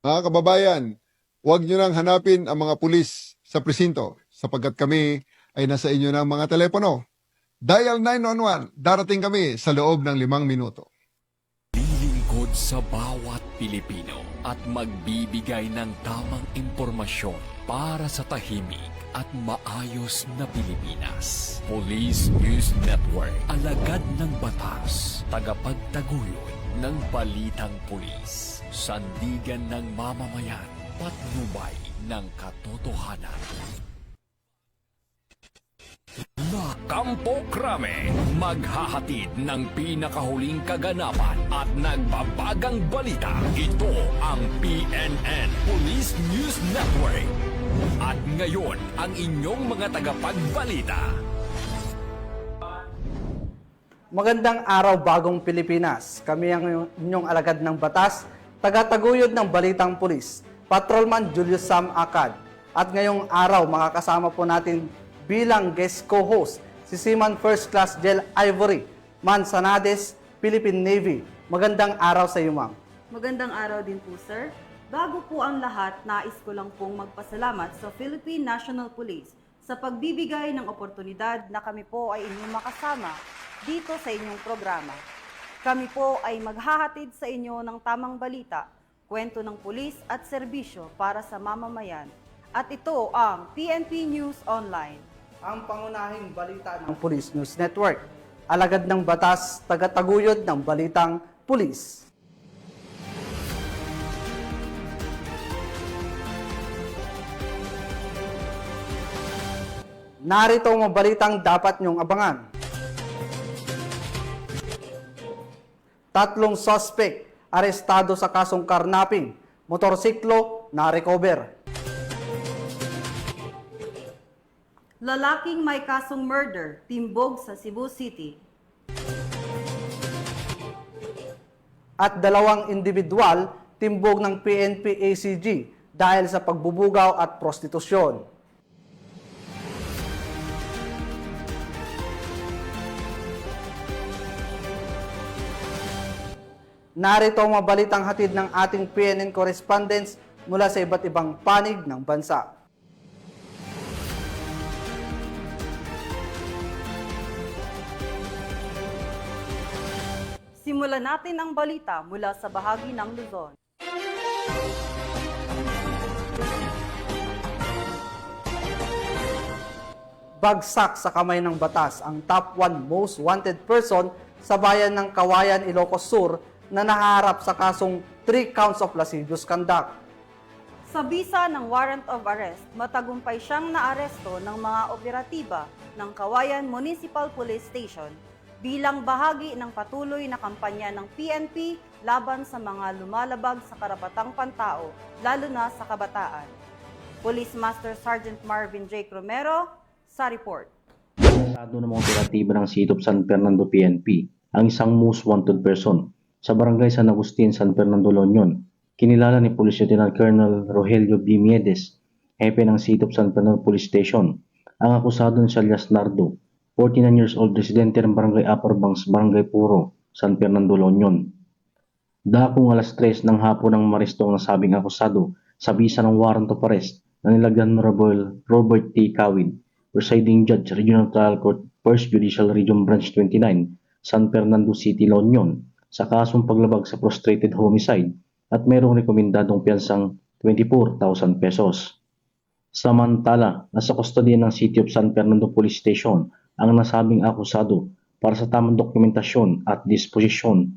Mga kababayan, huwag nyo nang hanapin ang mga pulis sa presinto sapagkat kami ay nasa inyo ng mga telepono. Dial 911, darating kami sa loob ng 5 minuto. Lilingkod sa bawat Pilipino at magbibigay ng tamang impormasyon para sa tahimik at maayos na Pilipinas. Police News Network, alagad ng batas, tagapagtaguyod ng balitang pulis, sandigan ng mamamayan, patnubay ng katotohanan. Na Kampo Krame, maghahatid ng pinakahuling kaganapan at nagbabagang balita. Ito ang PNN Police News Network. At ngayon, ang inyong mga tagapagbalita. Magandang araw, bagong Pilipinas. Kami ang inyong alagad ng batas, tagataguyod ng balitang pulis, Patrolman Julius Sam Acad. At ngayong araw, makakasama po natin bilang guest co-host si Seaman First Class Jel Ivory, Manzanades, Philippine Navy. Magandang araw sa iyo, ma'am. Magandang araw din po, sir. Bago po ang lahat, nais ko lang pong magpasalamat sa Philippine National Police sa pagbibigay ng oportunidad na kami po ay inyong makasama dito sa inyong programa. Kami po ay maghahatid sa inyo ng tamang balita, kwento ng pulis at serbisyo para sa mamamayan. At ito ang PNP News Online. Ang pangunahing balita ng Police News Network. Alagad ng batas, tagataguyod ng balitang pulis. Narito ang mga balitang dapat niyong abangan. 3 suspect arestado sa kasong karnaping, motorsiklo na recover. Lalaking may kasong murder, timbog sa Cebu City. At 2 individual, timbog ng PNP ACG dahil sa pagbubugaw at prostitusyon. Narito ang mga balitang hatid ng ating PNN correspondents mula sa iba't ibang panig ng bansa. Simulan natin ang balita mula sa bahagi ng Luzon. Bagsak sa kamay ng batas ang top 1 most wanted person sa bayan ng Kawayan, Ilocos Sur na naharap sa kasong 3 counts of lascivious conduct. Sa bisa ng warrant of arrest, matagumpay siyang naaresto ng mga operatiba ng Kawayan Municipal Police Station bilang bahagi ng patuloy na kampanya ng PNP laban sa mga lumalabag sa karapatang pantao, lalo na sa kabataan. Police Master Sergeant Marvin J. Romero, sa report. Estado ng mga operatiba ng City of San Fernando PNP ang isang most wanted person sa barangay San Agustin, San Fernando, La Union. Kinilala ni Police Lieutenant Colonel Rogelio B. Miedes, hepe ng City of San Fernando Police Station. Ang akusado ni Alias Nardo, 49 years old, residente ng barangay Upper Banks, Barangay Puro, San Fernando, La Union. Dakong alas 3 ng hapon ng maristong nasabing akusado sa bisa ng warrant of arrest na nilagyan Honorable Robert T. Kawin, Presiding Judge, Regional Trial Court, 1st Judicial Region Branch 29, San Fernando City, La Union, sa kasong paglabag sa prostrated homicide at mayroong rekomendadong piyansang 24,000 pesos. Samantala, nasa kustodiya ng City of San Fernando Police Station ang nasabing akusado para sa tamang dokumentasyon at disposisyon.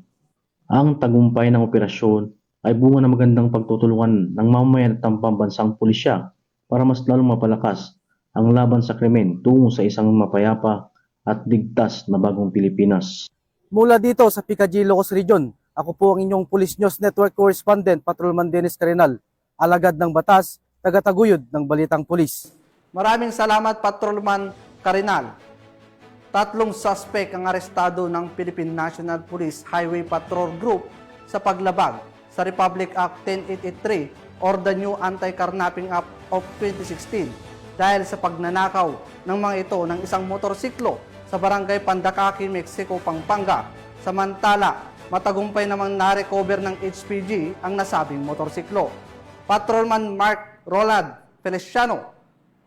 Ang tagumpay ng operasyon ay bunga ng magandang pagtutulungan ng mamamayan at ng pambansang pulisya para mas lalong mapalakas ang laban sa krimen tungo sa isang mapayapa at ligtas na bagong Pilipinas. Mula dito sa Picadillo, Ilocos Region, ako po ang inyong Police News Network Correspondent, Patrolman Dennis Carenal, alagad ng batas, tagataguyod ng balitang pulis. Maraming salamat, Patrolman Carenal. 3 suspect ang arestado ng Philippine National Police Highway Patrol Group sa paglabag sa Republic Act 10883 or the new Anti-Carnapping Act of 2016 dahil sa pagnanakaw ng mga ito ng isang motorsiklo sa Barangay Pandakaki, Mexico, Pampanga. Samantala, matagumpay namang na-recover ng HPG ang nasabing motorsiklo. Patrolman Mark Roland Feliciano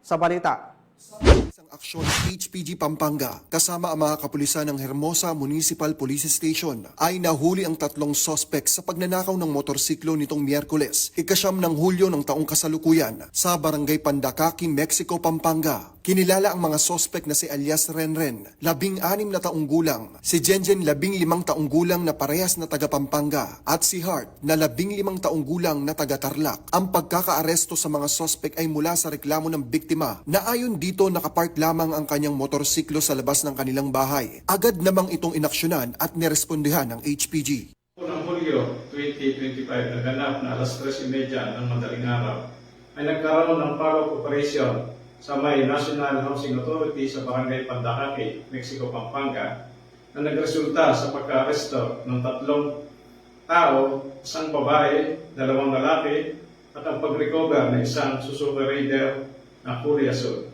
sa balita. Isang aksyon ng HPG Pampanga kasama ang mga kapulisan ng Hermosa Municipal Police Station ay nahuli ang 3 sospek sa pagnanakaw ng motorsiklo nitong Miyerkules, 9 ng Hulyo ng taong kasalukuyan sa Barangay Pandakaki, Mexico, Pampanga. Kinilala ang mga sospek na si alias Renren, 16 na taong gulang, si Jenjen, 15 taong gulang na parehas na taga Pampanga, at si Hart na 15 taong gulang na taga Tarlac. Ang pagkakaaresto sa mga sospek ay mula sa reklamo ng biktima na ayon dito nakapark lamang ang kanyang motorsiklo sa labas ng kanilang bahay. Agad namang itong inaksyonan at nirespondihan ng HPG. Noong Hulyo 2025, naganap na alas 3:30 ng madaling araw, ay nagkaroon ng follow-up operation sa may National Housing Authority sa Barangay Pandakaki, Mexico, Pampanga, na nagresulta sa pagka-aresto ng 3 tao, 1 babae, 2 lalaki, at ang pag-recover ng isang Suzuki Raider na kulay asul.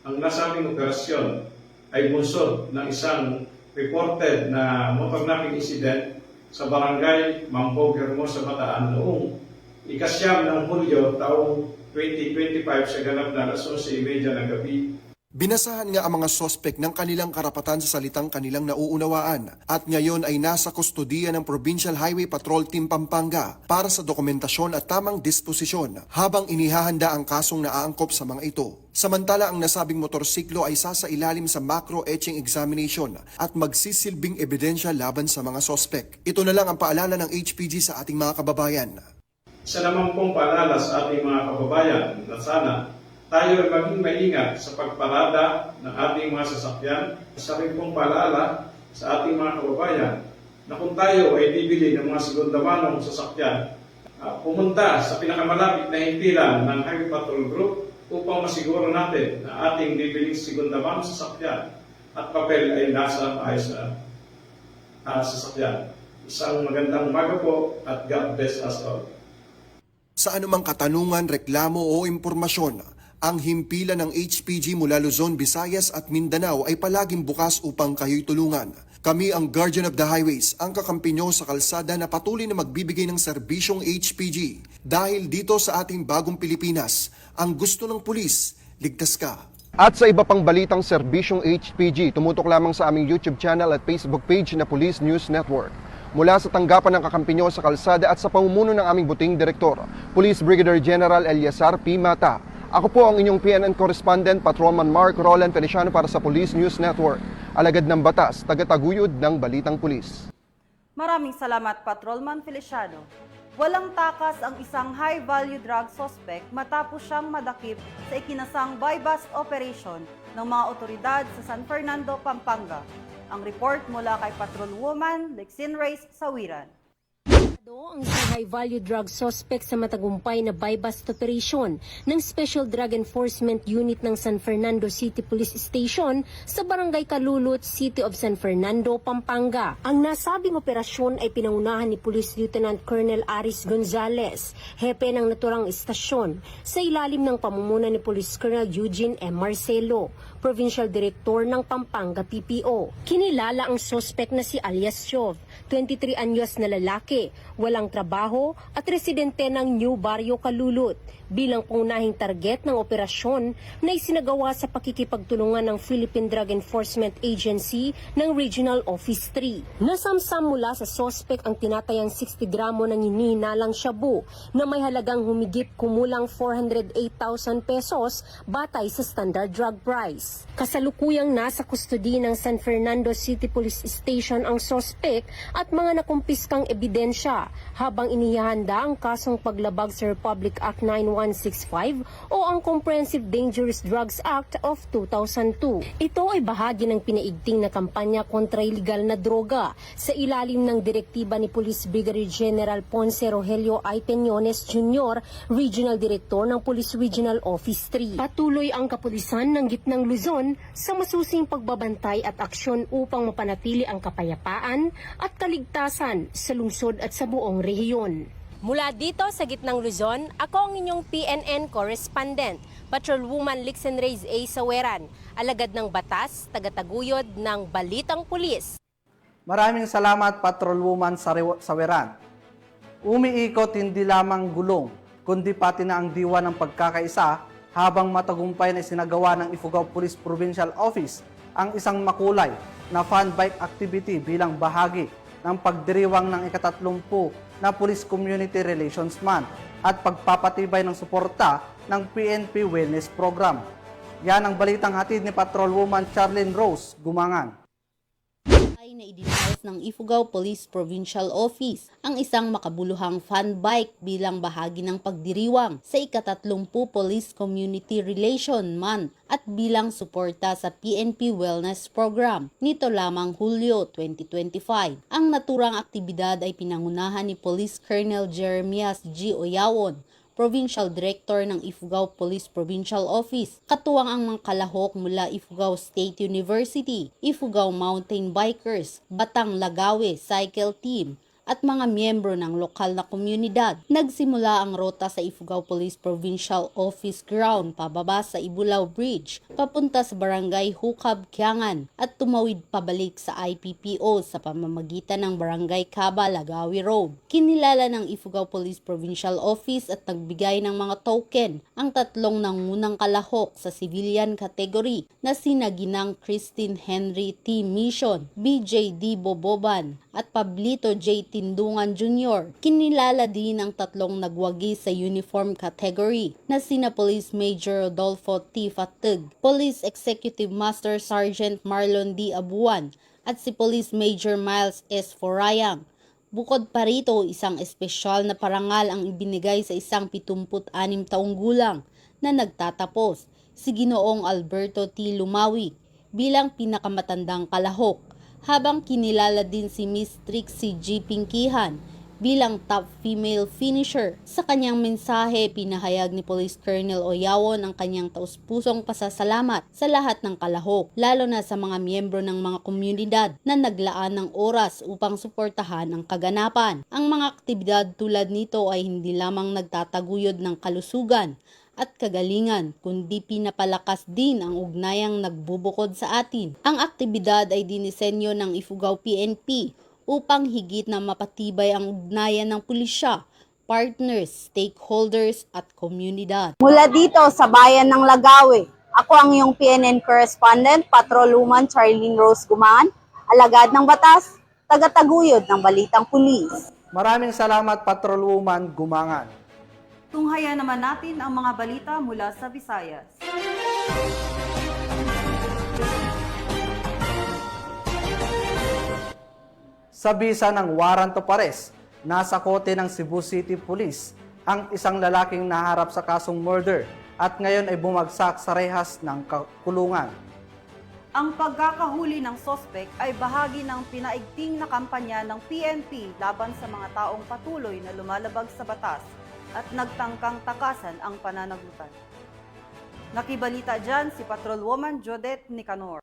Ang nasabing operasyon ay bunsod ng isang reported na motor knocking incident sa Barangay Mambog, Hermosa, Bataan noong 9 ng Hulyo taong 2025 sa ganap na alas 11:30 ng gabi. Binasahan nga ang mga sospek ng kanilang karapatan sa salitang kanilang nauunawaan at ngayon ay nasa kustodiya ng Provincial Highway Patrol Team Pampanga para sa dokumentasyon at tamang disposisyon habang inihahanda ang kasong naaangkop sa mga ito. Samantala ang nasabing motorsiklo ay sasailalim sa macro etching examination at magsisilbing ebidensya laban sa mga sospek. Ito na lang ang paalala ng HPG sa ating mga kababayan. Isa naman pong paalala sa ating mga kababayan na sana tayo ay maging maingat sa pagparada ng ating mga sasakyan. Isa rin pong paalala sa ating mga kababayan na kung tayo ay bibili ng mga segundamanong sasakyan, pumunta sa pinakamalapit na himpilan ng Highway Patrol Group upang masiguro natin na ating bibiling segundamanong sasakyan at papel ay nasa maayos na sasakyan. Isang magandang umaga po at God bless us all. Sa anumang katanungan, reklamo o impormasyon, ang himpilan ng HPG mula Luzon, Visayas at Mindanao ay palaging bukas upang kayo'y tulungan. Kami ang Guardian of the Highways, ang kakampi nyo sa kalsada na patuloy na magbibigay ng serbisyong HPG. Dahil dito sa ating bagong Pilipinas, ang gusto ng pulis, ligtas ka. At sa iba pang balitang serbisyong HPG, tumutok lamang sa aming YouTube channel at Facebook page na Police News Network. Mula sa tanggapan ng kakampi nyo sa kalsada at sa pamumuno ng aming buting direktor, Police Brigadier General Eliazar P. Mata. Ako po ang inyong PNN correspondent, Patrolman Mark Roland Feliciano para sa Police News Network. Alagad ng batas, tagataguyod ng balitang pulis. Maraming salamat, Patrolman Feliciano. Walang takas ang isang high-value drug suspect matapos siyang madakip sa ikinasang buy-bust operation ng mga otoridad sa San Fernando, Pampanga. Ang report mula kay Patrolwoman Lexine Reyes Sawiran. Ang high-value drug suspect sa matagumpay na buy-bust operation ng Special Drug Enforcement Unit ng San Fernando City Police Station sa Barangay Kalulot, City of San Fernando, Pampanga. Ang nasabing operasyon ay pinangunahan ni Police Lieutenant Colonel Aris Gonzales, hepe ng naturang istasyon, sa ilalim ng pamumuno ni Police Colonel Eugene M. Marcelo, Provincial Director ng Pampanga PPO. Kinilala ang suspect na si alias Chov, 23 anyos na lalaki, walang trabaho at residente ng New Barrio Kalulot bilang pangunahing target ng operasyon na isinagawa sa pakikipagtulungan ng Philippine Drug Enforcement Agency ng Regional Office 3. Nasamsam mula sa suspect ang tinatayang 60 gramo ng hinihinalang shabu na may halagang humigit kumulang 408,000 pesos batay sa standard drug price. Kasalukuyang nasa kustodi ng San Fernando City Police Station ang suspect at mga nakumpiskang ebidensya habang inihahanda ang kasong paglabag sa Republic Act 9165 o ang Comprehensive Dangerous Drugs Act of 2002. Ito ay bahagi ng pinaigting na kampanya kontra ilegal na droga sa ilalim ng direktiba ni Police Brigadier General Ponce Rogelio I. Peñones Jr., Regional Director ng Police Regional Office 3. Patuloy ang kapulisan ng Gitnang Luzon sa masusing pagbabantay at aksyon upang mapanatili ang kapayapaan at kaligtasan sa lungsod at sa buong rehiyon. Mula dito sa Gitnang Luzon, ako ang inyong PNN correspondent, Patrolwoman Lexine Reyes A. Sawiran, alagad ng batas, tagataguyod ng balitang pulis. Maraming salamat, Patrolwoman Sawiran. Umiikot hindi lamang gulong, kundi pati na ang diwa ng pagkakaisa habang matagumpay na isinagawa ng Ifugao Police Provincial Office ang isang makulay na fun bike activity bilang bahagi ng pagdiriwang ng ika-30 na Police Community Relations Month at pagpapatibay ng suporta ng PNP Wellness Program. Yan ang balitang hatid ni Patrolwoman Charlene Rose Gumangan. Ay na idinaos ng Ifugao Police Provincial Office ang isang makabuluhang fun bike bilang bahagi ng pagdiriwang sa ika-30 Police Community Relation Month at bilang suporta sa PNP Wellness Program nito lamang Hulyo 2025. Ang naturang aktibidad ay pinangunahan ni Police Colonel Jeremias G. Oyawon, Provincial Director ng Ifugao Police Provincial Office, katuwang ang mga kalahok mula Ifugao State University, Ifugao Mountain Bikers, Batang Lagawe Cycle Team, at mga miyembro ng lokal na komunidad. Nagsimula ang rota sa Ifugao Police Provincial Office Ground pababa sa Ibulaw Bridge, papunta sa Barangay Hukab, Kiangan, at tumawid pabalik sa IPPO sa pamamagitan ng Barangay Kaba, Lagawi Road. Kinilala ng Ifugao Police Provincial Office at nagbigay ng mga token ang tatlong nangunang kalahok sa civilian category na sina Ginang Christine Henry T. Mission, BJ D. Boboban, at Pablito J. Tindungan Jr. Kinilala din ang tatlong nagwagi sa uniform category na sina Police Major Rodolfo T. Fatug, Police Executive Master Sergeant Marlon D. Abuan, at si Police Major Miles S. Forayang. Bukod pa rito, isang espesyal na parangal ang ibinigay sa isang 76 taong gulang na nagtatapos, si Ginoong Alberto T. Lumawi, bilang pinakamatandang kalahok, habang kinilala din si Miss Trixie G. Pinkihan bilang top female finisher. Sa kanyang mensahe, pinahayag ni Police Colonel Oyawon ang kanyang taus-pusong pasasalamat sa lahat ng kalahok, lalo na sa mga miyembro ng mga komunidad na naglaan ng oras upang suportahan ang kaganapan. Ang mga aktibidad tulad nito ay hindi lamang nagtataguyod ng kalusugan at kagalingan, kundi pinapalakas din ang ugnayang nagbubukod sa atin. Ang aktibidad ay dinisenyo ng Ifugao PNP upang higit na mapatibay ang ugnayan ng pulisya, partners, stakeholders at komunidad. Mula dito sa bayan ng Lagawe, ako ang iyong PNN correspondent, Patrolwoman Charlene Rose Gumangan, alagad ng batas, tagataguyod ng balitang pulis. Maraming salamat, Patrolwoman Gumangan. Tunghayan naman natin ang mga balita mula sa Visayas. Sa bisa ng warrant of arrest, nasa kote ng Cebu City Police ang isang lalaking naharap sa kasong murder at ngayon ay bumagsak sa rehas ng kulungan. Ang pagkakahuli ng sospek ay bahagi ng pinaigting na kampanya ng PNP laban sa mga taong patuloy na lumalabag sa batas at nagtangkang takasan ang pananagutan. Nakibalita dyan si Patrolwoman Jodette Nicanor.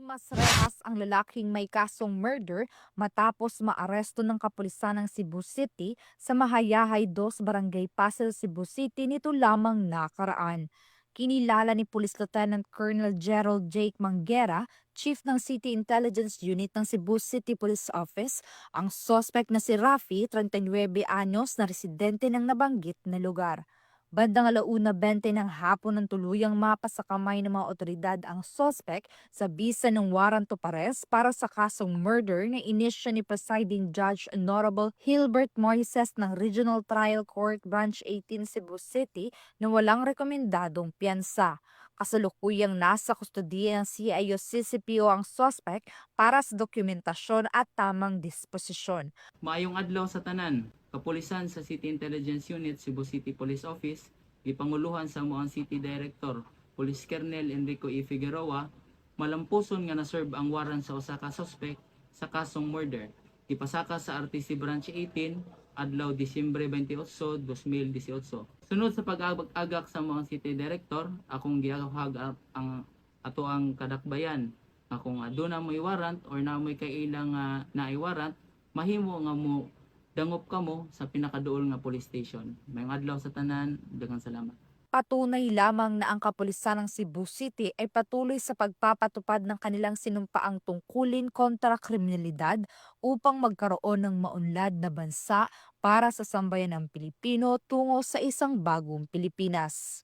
Mas rehas ang lalaking may kasong murder matapos maaresto ng kapulisan ng Cebu City sa Mahayahay 2 Barangay Pasel, Cebu City nito lamang nakaraan. Kinilala ni Police Lieutenant Colonel Gerald Jake Manguera, Chief ng City Intelligence Unit ng Cebu City Police Office, ang suspect na si Rafi, 39 anyos na residente ng nabanggit na lugar. Bandang 1:20 ng hapon ng tuluyang mapa sa kamay ng mga otoridad ang suspect sa bisa ng warrant of arrest para sa kasong murder na inisyo ni Presiding Judge Honorable Hilbert Moises ng Regional Trial Court Branch 18 Cebu City na walang rekomendadong piyansa. Kasalukuyang nasa kustodiya ng CIO-CCPO ang suspect para sa dokumentasyon at tamang disposisyon. Maayong adlaw sa tanan, kapulisan sa City Intelligence Unit, Cebu City Police Office, ipanguluhan sa Muang City Director, Police Colonel Enrico E. Figueroa, malampuson nga na-serve ang warrant sa usa ka suspect sa kasong murder. Ipasaka sa RTC Branch 18, adlaw Disyembre 28, 2018. Sunod sa pag-agak sa Muang City Director, akong gihahag ang ato ang kadakbayan. Akong aduna mo'y warrant or na mo'y kailang naay warrant, mahimo nga mo dangop kamo sa pinakaduol nga police station. Mayong adlaw sa tanan, daghang salamat. Patunay lamang na ang kapulisan ng Cebu City ay patuloy sa pagpapatupad ng kanilang sinumpaang tungkulin kontra kriminalidad upang magkaroon ng maunlad na bansa para sa sambayan ng Pilipino tungo sa isang bagong Pilipinas.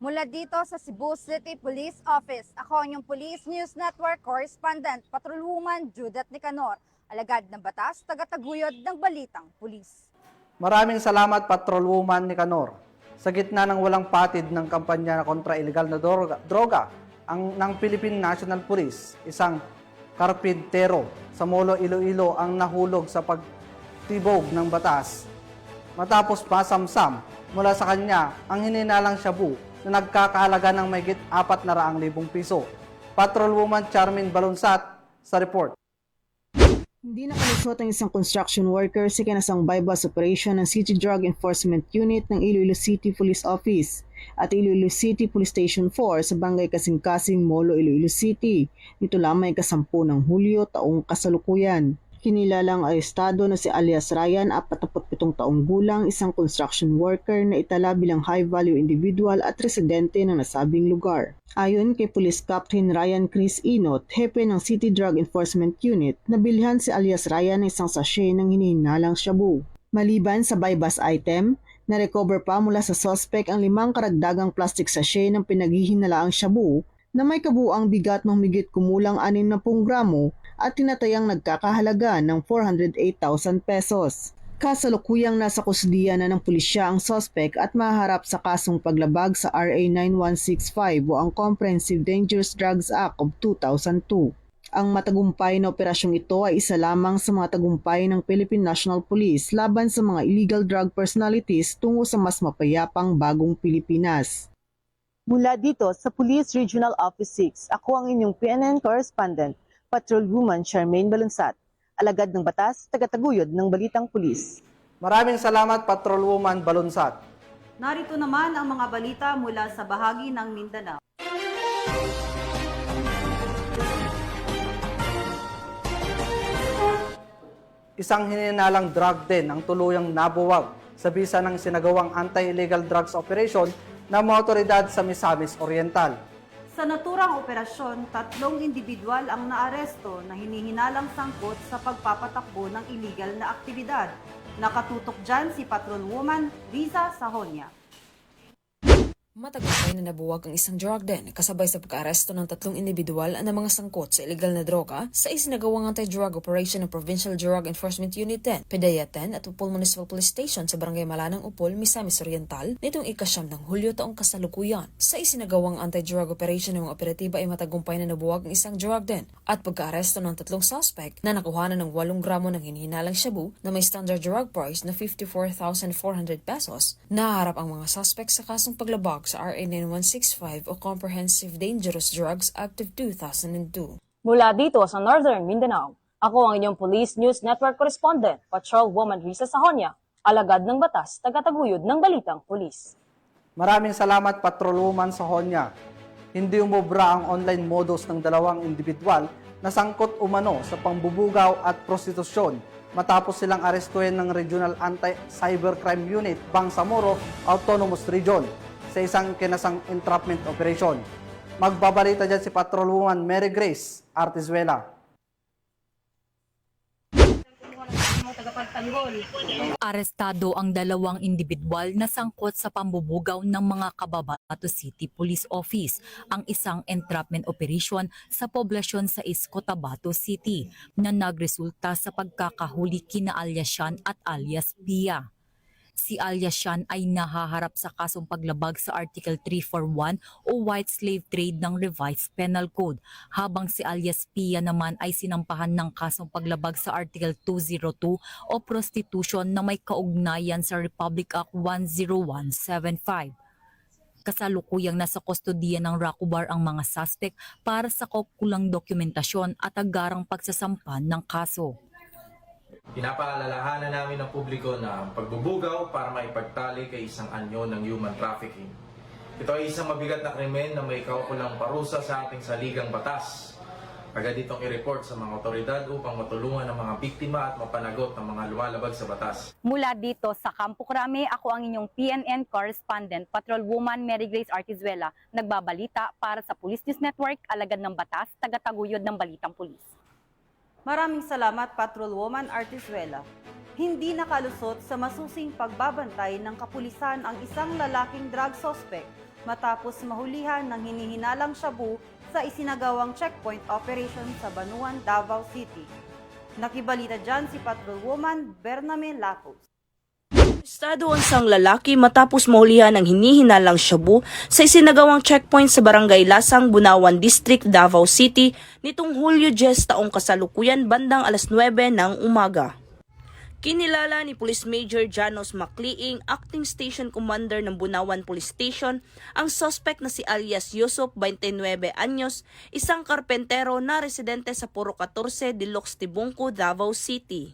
Mula dito sa Cebu City Police Office, ako ang inyong Police News Network Correspondent, Patrolwoman Judith Nicanor, alagad ng batas, tagataguyod ng balitang pulis. Maraming salamat, Patrolwoman Nicanor. Sa gitna ng walang patid ng kampanya kontra illegal na droga ng Philippine National Police, isang karpintero sa Molo, Iloilo ang nahulog sa pagtibog ng batas. Matapos masamsam mula sa kanya ang hininalang shabu na nagkakahalaga ng mahigit 400,000 piso. Patrolwoman Charmin Balunsat sa report. Hindi nakalusot ang isang construction worker sa ikinasang bypass operation ng City Drug Enforcement Unit ng Iloilo City Police Office at Iloilo City Police Station 4 sa Barangay Kasing-Kasing, Molo, Iloilo City. Nito lamang ika-10 ng Hulyo taong kasalukuyan. Kinilalang arestado na si alias Ryan, 47 taong gulang, isang construction worker na itala bilang high-value individual at residente ng nasabing lugar. Ayon kay Police Captain Ryan Chris Inot, hepe ng City Drug Enforcement Unit, nabilhan si alias Ryan ng isang sachet ng hinihinalang shabu. Maliban sa buy-bust item, na-recover pa mula sa suspect ang 5 karagdagang plastic sachet ng pinaghihinalaang shabu na may kabuang bigat ng higit kumulang 60 gramo at tinatayang nagkakahalaga ng 408,000 pesos. Kasalukuyang nasa kusdiya na ng pulisya ang suspect at maharap sa kasong paglabag sa RA 9165 o ang Comprehensive Dangerous Drugs Act of 2002. Ang matagumpay na operasyong ito ay isa lamang sa mga tagumpay ng Philippine National Police laban sa mga illegal drug personalities tungo sa mas mapayapang bagong Pilipinas. Mula dito sa Police Regional Office 6, ako ang inyong PNN correspondent, Patrolwoman Charmaine Balunsat, alagad ng batas, tagataguyod ng balitang pulis. Maraming salamat, Patrolwoman Balunsat. Narito naman ang mga balita mula sa bahagi ng Mindanao. Isang hininalang drug den ang tuluyang nabuwag sa bisa ng sinagawang anti-illegal drugs operation ng mga otoridad sa Misamis Oriental. Sa naturang operasyon, 3 individual ang naaresto na hinihinalang sangkot sa pagpapatakbo ng illegal na aktibidad. Nakatutok dyan si Patrolwoman Riza Sahonia. Matagumpay na nabuwag ang isang drug den kasabay sa pag-aresto ng 3 individual na mga sangkot sa illegal na droga sa isinagawang anti-drug operation ng Provincial Drug Enforcement Unit 10, PDEA 10 at Upol Municipal Police Station sa Barangay Malanang, Upol, Misamis Oriental nitong ika-9 ng Hulyo taong kasalukuyan. Sa isinagawang anti-drug operation ng mga operatiba ay matagumpay na nabuwag ang isang drug den at pag-aresto ng 3 suspect na nakuhanan ng 8 gramo ng hinihinalang shabu na may standard drug price na 54,400 pesos. Naharap ang mga suspect sa kasong paglabag sa RA 9165 o Comprehensive Dangerous Drugs Act of 2002. Mula dito sa Northern Mindanao, ako ang inyong Police News Network correspondent, Patrolwoman Riza Sahonia, alagad ng batas, tagataguyod ng balitang pulis. Maraming salamat, Patrolwoman Sahonia. Hindi umubra ang online modus ng 2 individual na sangkot umano sa pambubugaw at prostitusyon matapos silang arestuhin ng Regional Anti-Cybercrime Unit Bangsamoro Autonomous Region sa isang kinasang entrapment operation. Magbabalita dyan si Patrolwoman Mary Grace Artizuela. Arestado ang 2 individual na sangkot sa pambubugaw ng mga Cababato City Police Office, ang isang entrapment operation sa poblasyon sa Cotabato City na nagresulta sa pagkakahuli kina alias Sean at alias Pia. Si alias Sean ay nahaharap sa kasong paglabag sa Article 341 o White Slave Trade ng Revised Penal Code, habang si alias Pia naman ay sinampahan ng kasong paglabag sa Article 202 o Prostitution na may kaugnayan sa Republic Act 10175. Kasalukuyang nasa kustodiya ng RACOBAR ang mga suspect para sa kaukulang dokumentasyon at agarang pagsasampan ng kaso. Pinapaalalahanan namin ng publiko na pagbubugaw para maipagtali kay isang anyo ng human trafficking. Ito ay isang mabigat na krimen na may kaukulang parusa sa ating saligang batas. agad itong i-report sa mga otoridad upang matulungan ang mga biktima at mapanagot ng mga lumalabag sa batas. Mula dito sa Campo Crame, ako ang inyong PNN correspondent, Patrolwoman Mary Grace Artizuela, nagbabalita para sa Police News Network, alagad ng batas, tagataguyod ng balitang pulis. Maraming salamat, Patrolwoman Artizuela. Hindi nakalusot sa masusing pagbabantay ng kapulisan ang isang lalaking drug suspect matapos mahulihan ng hinihinalang shabu sa isinagawang checkpoint operation sa Banuan, Davao City. Nakibalita dyan si Patrolwoman Bername Lapos. Arestado ang isang lalaki matapos mahulihan ng hinihinalang shabu sa isinagawang checkpoint sa Barangay Lasang, Bunawan District, Davao City nitong Hulyo 10 taong kasalukuyan bandang alas 9 ng umaga. Kinilala ni Police Major Janos Macliing, Acting Station Commander ng Bunawan Police Station, ang suspect na si alias Yusuf, 29 anyos, isang karpentero na residente sa Puro 14, Dilox, Tibungco, Davao City.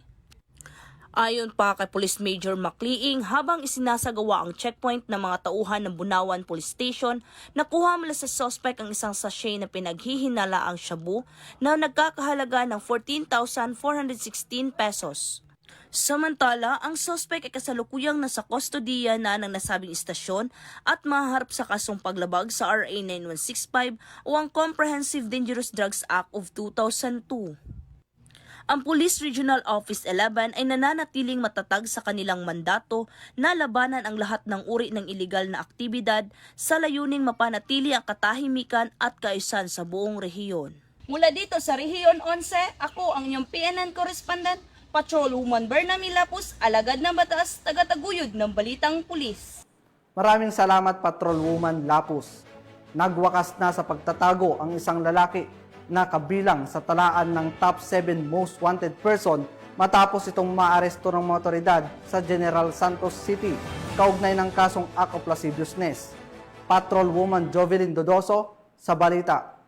Ayon pa kay Police Major Macliing, habang isinasagawa ang checkpoint ng mga tauhan ng Bunawan Police Station, nakuha mula sa suspect ang isang sachet na pinaghihinala ang shabu na nagkakahalaga ng 14,416 pesos. Samantala, ang suspect ay kasalukuyang nasa kustodiya na ng nasabing istasyon at maharap sa kasong paglabag sa RA 9165 o ang Comprehensive Dangerous Drugs Act of 2002. Ang Police Regional Office 11 ay nananatiling matatag sa kanilang mandato na labanan ang lahat ng uri ng iligal na aktibidad sa layuning mapanatili ang katahimikan at kaayusan sa buong rehiyon. Mula dito sa Rehiyon 11, ako ang inyong PNN correspondent, Patrolwoman Bername Lapus, alagad ng batas, tagataguyod ng balitang pulis. Maraming salamat, Patrolwoman Lapus. Nagwakas na sa pagtatago ang isang lalaki na kabilang sa talaan ng top 7 most wanted person matapos itong maaresto ng mga otoridad sa General Santos City kaugnay ng kasong act of lasciviousness. Patrolwoman Jovelyn Dodoso sa balita.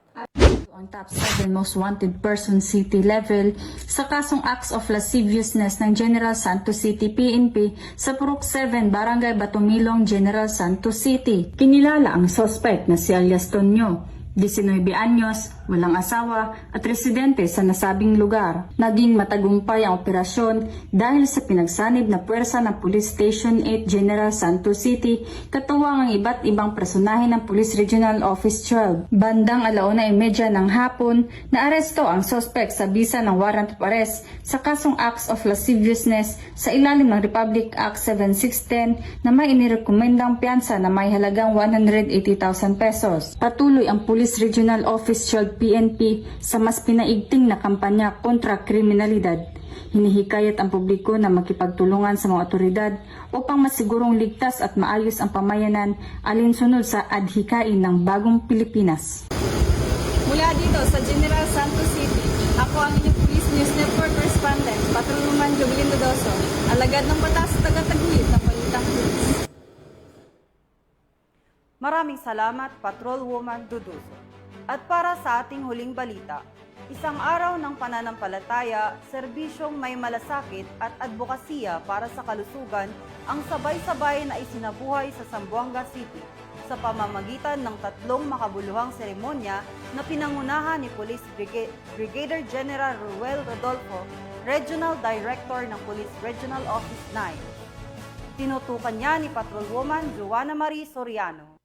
Ang top 7 most wanted person city level sa kasong acts of lasciviousness ng General Santos City PNP sa Purok 7, Barangay Batumilong, General Santos City. Kinilala ang suspect na si alias Tonyo, 19 anyos, walang asawa at residente sa nasabing lugar. Naging matagumpay ang operasyon dahil sa pinagsanib na puwersa ng Police Station 8 General Santos City, katuwang ang iba't ibang personahe ng Police Regional Office 12. Bandang 1:30 ng hapon, naaresto ang suspect sa bisa ng warrant of arrest sa kasong acts of lasciviousness sa ilalim ng Republic Act 7610 na may inirekomendang piyansa na may halagang 180,000 pesos. Patuloy ang Police Regional Office 12 PNP sa mas pinaigting na kampanya kontra kriminalidad. Hinihikayat ang publiko na makipagtulungan sa mga otoridad upang masigurong ligtas at maayos ang pamayanan alinsunod sa adhikain ng bagong Pilipinas. Mula dito sa General Santos City, ako ang inyong Police News Network correspondent, Patrolwoman Jovelyn Dodoso, alagad ng batas, tagataguyod ng balitang pulis. Maraming salamat, Patrolwoman Dodoso. At para sa ating huling balita, isang araw ng pananampalataya, serbisyong may malasakit at advokasya para sa kalusugan ang sabay-sabay na isinabuhay sa Zamboanga City sa pamamagitan ng 3 makabuluhang seremonya na pinangunahan ni Police Brigadier General Ruel Rodolfo, Regional Director ng Police Regional Office 9. Tinutukan niya ni Patrolwoman Joanna Marie Soriano.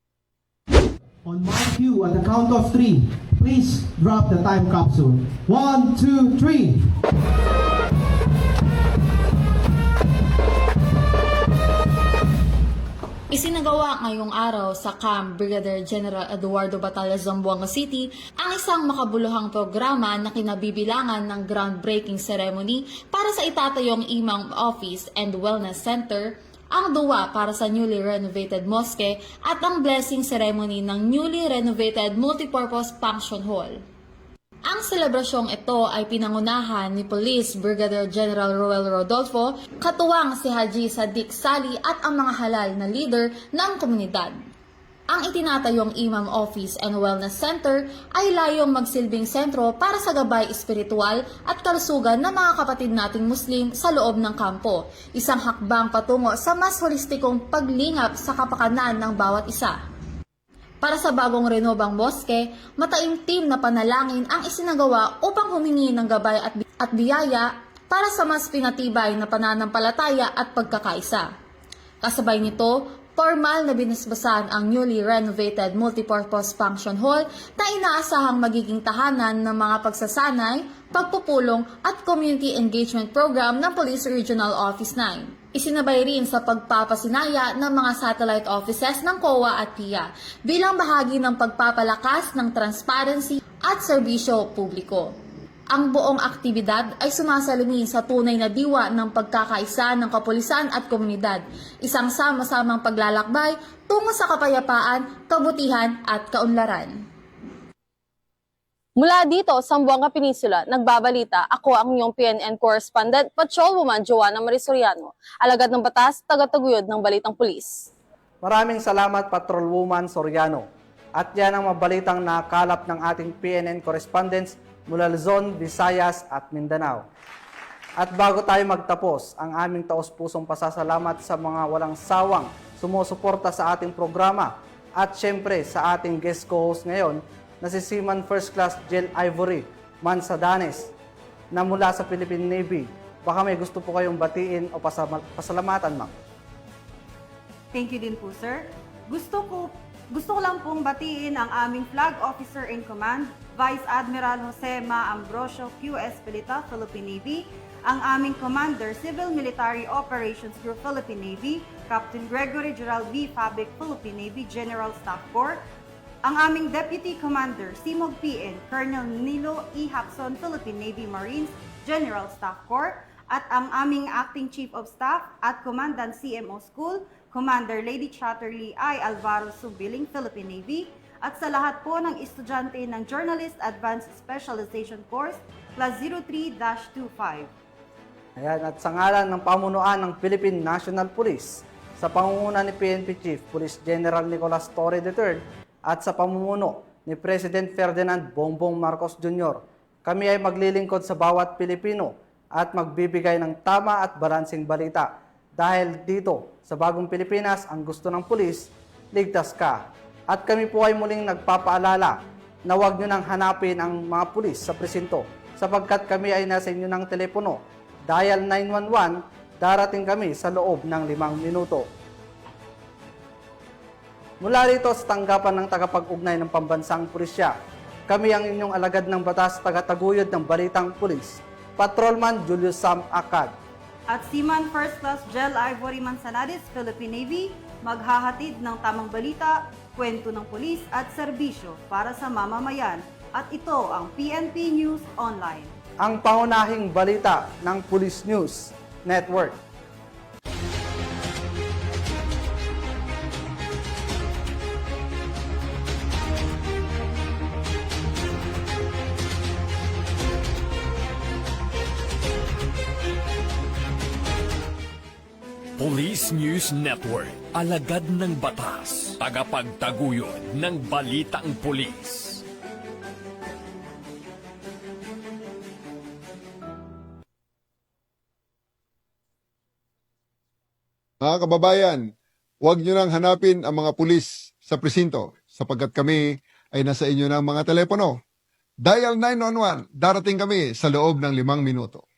On my cue, at the count of 3, please drop the time capsule. 1, 2, 3. Isinagawa ngayong araw sa Camp Brigadier General Eduardo Batalla, Zamboanga City ang isang makabuluhang programa na kinabibilangan ng groundbreaking ceremony para sa itatayong Imam Office and Wellness Center, ang duwa para sa newly renovated mosque at ang blessing ceremony ng newly renovated multipurpose function hall. Ang selebrasyong ito ay pinangunahan ni Police Brigadier General Ruel Rodolfo, katuwang si Haji Sadiq Sali at ang mga halal na leader ng komunidad. Ang itinatayong Imam Office and Wellness Center ay layong magsilbing sentro para sa gabay espiritual at kalusugan ng mga kapatid nating Muslim sa loob ng kampo, isang hakbang patungo sa mas holistikong paglingap sa kapakanan ng bawat isa. Para sa bagong renobang moske, mataimtim na panalangin ang isinagawa upang humingi ng gabay at biyaya para sa mas pinatibay na pananampalataya at pagkakaisa. Kasabay nito, formal na binisbasan ang newly renovated multipurpose function hall na inaasahang magiging tahanan ng mga pagsasanay, pagpupulong at community engagement program ng Police Regional Office 9. Isinabay rin sa pagpapasinaya ng mga satellite offices ng COA at PIA bilang bahagi ng pagpapalakas ng transparency at serbisyo publiko. Ang buong aktibidad ay sumasalamin sa tunay na diwa ng pagkakaisa ng kapulisan at komunidad, isang sama-samang paglalakbay tungo sa kapayapaan, kabutihan at kaunlaran. Mula dito sa Zamboanga Peninsula, nagbabalita, ako ang inyong PNN correspondent, Patrolwoman Joanna Marisoriano, alagad ng batas, tagataguyod ng Balitang Pulis. Maraming salamat, Patrolwoman Soriano. At yan ang mabalitang nakalap ng ating PNN correspondents mula Luzon, Visayas at Mindanao. At bago tayo magtapos, ang aming taos-pusong pasasalamat sa mga walang sawang sumusuporta sa ating programa at syempre sa ating guest co-host ngayon na si Seaman First Class Jel Ivory Mansadanes na mula sa Philippine Navy. Baka may gusto po kayong batiin o pasalamatan, ma'am. Thank you din po, sir. Gusto ko lang pong batiin ang aming Flag Officer in Command, Vice Admiral Jose Ma Ambrosio QS Pilita, Philippine Navy, ang aming Commander, Civil Military Operations Group, Philippine Navy, Captain Gregory Gerald B. Fabic, Philippine Navy General Staff Corps, ang aming Deputy Commander, Simog PN, Colonel Nilo E. Hapson, Philippine Navy Marines General Staff Corps, at ang aming Acting Chief of Staff at Commandant CMO School, Commander Lady Chatterley I. Alvaro Subiling, Philippine Navy, at sa lahat po ng estudyante ng Journalist Advanced Specialization Course, Class 03-25. Ayan, at sa ngalan ng pamunuan ng Philippine National Police, sa pangunguna ni PNP Chief Police General Nicolas Torre III, at sa pamumuno ni President Ferdinand Bongbong Marcos Jr., kami ay maglilingkod sa bawat Pilipino at magbibigay ng tama at balansing balita. Dahil dito, sa bagong Pilipinas, ang gusto ng pulis, ligtas ka. At kami po ay muling nagpapaalala na huwag nyo nang hanapin ang mga pulis sa presinto sapagkat kami ay nasa inyo ng telepono. Dial 911, darating kami sa loob ng 5 minuto. Mula rito sa tanggapan ng tagapag-ugnay ng pambansang pulisya, kami ang inyong alagad ng batas, tagataguyod ng Balitang Pulis, Patrolman Julius Sam Acad. At Seaman First Class Jel Ivory Manzanares, Philippine Navy, maghahatid ng tamang balita, kwento ng pulis at serbisyo para sa mamamayan. At ito ang PNP News Online. Ang pangunahing balita ng Police News Network. Police News Network, alagad ng batas, tagapagtaguyod ng balitang pulis. Mga kababayan, huwag nyo nang hanapin ang mga pulis sa presinto sapagkat kami ay nasa inyo ng mga telepono. Dial 911, darating kami sa loob ng 5 minuto.